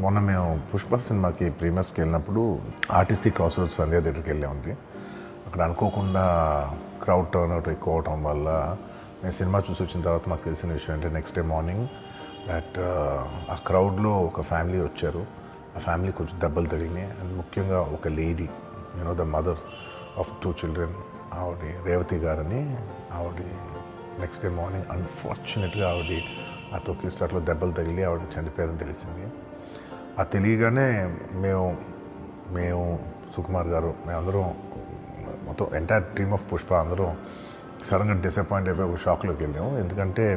మొన్న మేము పుష్ప సినిమాకి ప్రీమియర్స్కి వెళ్ళినప్పుడు ఆర్టీసీ క్రాస్ రోడ్స్ సంధ్యా థియేటర్కి వెళ్ళామండి. అక్కడ అనుకోకుండా క్రౌడ్ టర్న్ అవుట్ ఎక్కువ అవటం వల్ల మేము సినిమా చూసి వచ్చిన తర్వాత మాకు తెలిసిన విషయం అంటే నెక్స్ట్ డే మార్నింగ్ దట్ ఆ క్రౌడ్లో ఒక ఫ్యామిలీ వచ్చారు. ఆ ఫ్యామిలీ కొంచెం దెబ్బలు తగిలినాయి. అండ్ ముఖ్యంగా ఒక lady, the mother of 2 children, ఆవిడ రేవతి గారని, ఆవిడ నెక్స్ట్ డే మార్నింగ్ అన్ఫార్చునేట్గా ఆవిడ ఆ తొక్కి స్లాట్లో దెబ్బలు తగిలి ఆవిడ చనిపోయారని తెలిసింది. ఆ తెలియగానే మేము సుకుమార్ గారు మేమందరం మొత్తం ఎంటైర్ టీమ్ ఆఫ్ పుష్ప అందరం సడన్గా డిసప్పాయింట్ అయిపోయి ఒక షాక్లోకి వెళ్ళాము. ఎందుకంటే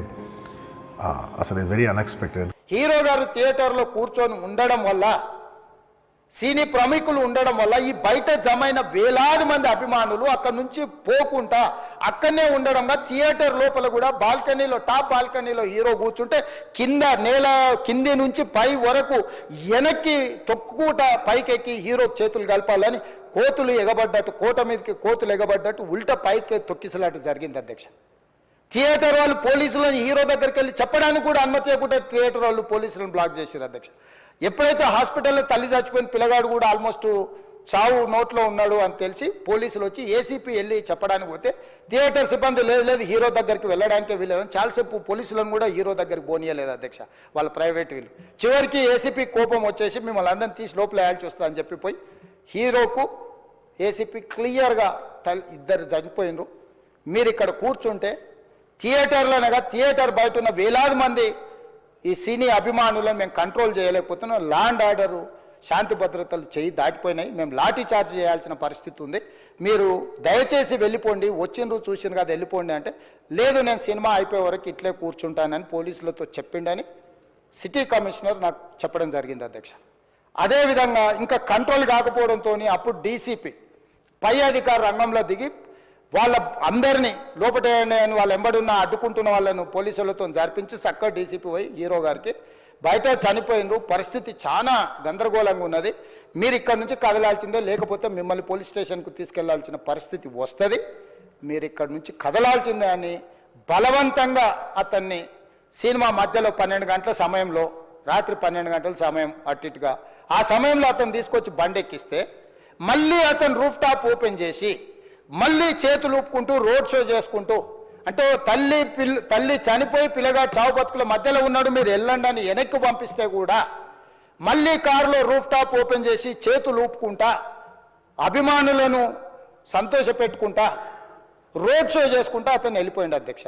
అసలు ఇట్స్ వెరీ అన్ఎక్స్పెక్టెడ్. హీరో గారు థియేటర్లో కూర్చొని ఉండడం వల్ల, సినీ ప్రముఖులు ఉండడం వల్ల ఈ బయట జమైన వేలాది మంది అభిమానులు అక్కడి నుంచి పోకుండా అక్కడనే ఉండడంగా థియేటర్ లోపల కూడా బాల్కనీలో, టాప్ బాల్కనీలో హీరో కూర్చుంటే కింది నుంచి పై వరకు వెనక్కి తొక్కుకుంటా పైకెక్కి హీరో చేతులు కలపాలని కోతులు ఎగబడ్డట్టు, కోట మీదకి కోతులు ఎగబడ్డట్టు ఉల్టా పైకి తొక్కిసలాట జరిగింది అధ్యక్ష. థియేటర్ వాళ్ళు పోలీసులను హీరో దగ్గరికి వెళ్ళి చెప్పడానికి కూడా అనుమతి ఇవ్వకుండా థియేటర్ వాళ్ళు పోలీసులను బ్లాక్ చేశారు అధ్యక్ష. ఎప్పుడైతే హాస్పిటల్లో తల్లి చచ్చిపోయిన పిల్లగాడు కూడా ఆల్మోస్ట్ చావు నోట్లో ఉన్నాడు అని తెలిసి పోలీసులు వచ్చి ఏసీపీ వెళ్ళి చెప్పడానికి పోతే థియేటర్ సిబ్బంది లేదు హీరో దగ్గరికి వెళ్ళడానికే వీలేదని చాలాసేపు పోలీసులను కూడా హీరో దగ్గరికి పోనీయలేదు అధ్యక్ష, వాళ్ళ ప్రైవేట్ వీళ్ళు. చివరికి ఏసీపీ కోపం వచ్చేసి మిమ్మల్ని అందరిని తీసి లోపల వేయాల్సి వస్తుందని చెప్పిపోయి హీరోకు ఏసీపీ క్లియర్గా ఇద్దరు చనిపోయినరు, మీరు ఇక్కడ కూర్చుంటే థియేటర్లోనగా థియేటర్ బయట ఉన్న వేలాది మంది ఈ సినీ అభిమానులను మేము కంట్రోల్ చేయలేకపోతున్నాం, ల్యాండ్ ఆర్డరు శాంతి భద్రతలు చేయి దాటిపోయినాయి, మేము లాఠీ చార్జ్ చేయాల్సిన పరిస్థితి ఉంది, మీరు దయచేసి వెళ్ళిపోండి, వచ్చిండ్రు చూసిన కదా వెళ్ళిపోండి అంటే, లేదు నేను సినిమా అయిపోయే వరకు ఇట్లే కూర్చుంటానని పోలీసులతో చెప్పిండని సిటీ కమిషనర్ నాకు చెప్పడం జరిగింది అధ్యక్ష. అదేవిధంగా ఇంకా కంట్రోల్ కాకపోవడంతో అప్పుడు డీసీపీ పై అధికారి రంగంలో దిగి వాళ్ళ అందరినీ లోపల వాళ్ళు ఎంబడున్న అడ్డుకుంటున్న వాళ్ళను పోలీసులతో జరిపించి చక్కగా డీసీపీ పోయి హీరో గారికి బయట చనిపోయినరు, పరిస్థితి చాలా గందరగోళంగా ఉన్నది, మీరు ఇక్కడ నుంచి కదలాల్సిందే, లేకపోతే మిమ్మల్ని పోలీస్ స్టేషన్కు తీసుకెళ్లాల్సిన పరిస్థితి వస్తుంది, మీరు ఇక్కడ నుంచి కదలాల్సిందే అని బలవంతంగా అతన్ని సినిమా మధ్యలో 12 గంటల సమయంలో, రాత్రి 12 గంటల సమయం అట్టిట్టుగా ఆ సమయంలో అతను తీసుకొచ్చి బండెక్కిస్తే మళ్ళీ అతను రూఫ్ టాప్ ఓపెన్ చేసి మళ్ళీ చేతులు ఊపుకుంటూ రోడ్ షో చేసుకుంటూ, అంటే తల్లి చనిపోయి పిల్లగాడు చావు బతుకుల మధ్యలో ఉన్నాడు, మీరు వెళ్ళండి అని వెనక్కి పంపిస్తే కూడా మళ్ళీ కారులో రూఫ్ టాప్ ఓపెన్ చేసి చేతులు ఊపుకుంటా అభిమానులను సంతోషపెట్టుకుంటా రోడ్ షో చేసుకుంటా అతను వెళ్ళిపోయింది అధ్యక్ష.